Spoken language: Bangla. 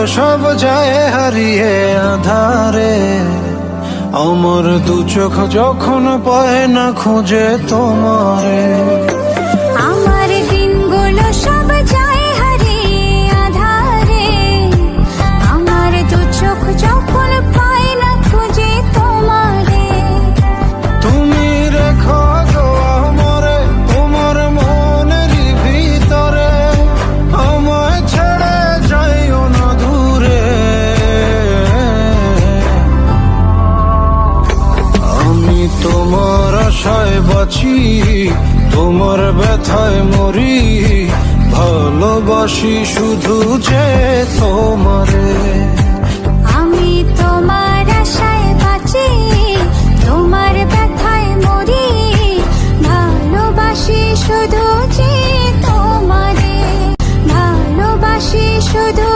সব যায় হারিয়ে আধারে, আমার দু চোখ যখন পায় না খুঁজে তোমারে। আমার দিনগুলো সব যায় হারিয়ে আধারে, আমার দু চোখ যখন পায় না খুঁজে তোমারে। তুমি রেখো গো আমারে তোমার মনেরই ভিতরে, আমায় ছেড়ে যাইও না দূরে। আমি তোমার আশায় বাঁচি, তোমার ব্যথায় মরি, ভালোবাসি শুধু যে তোমারে। আমি তোমার আশায় বাঁচি, তোমার ব্যথায় মরি, ভালোবাসি শুধু যে তোমারে, ভালোবাসি শুধু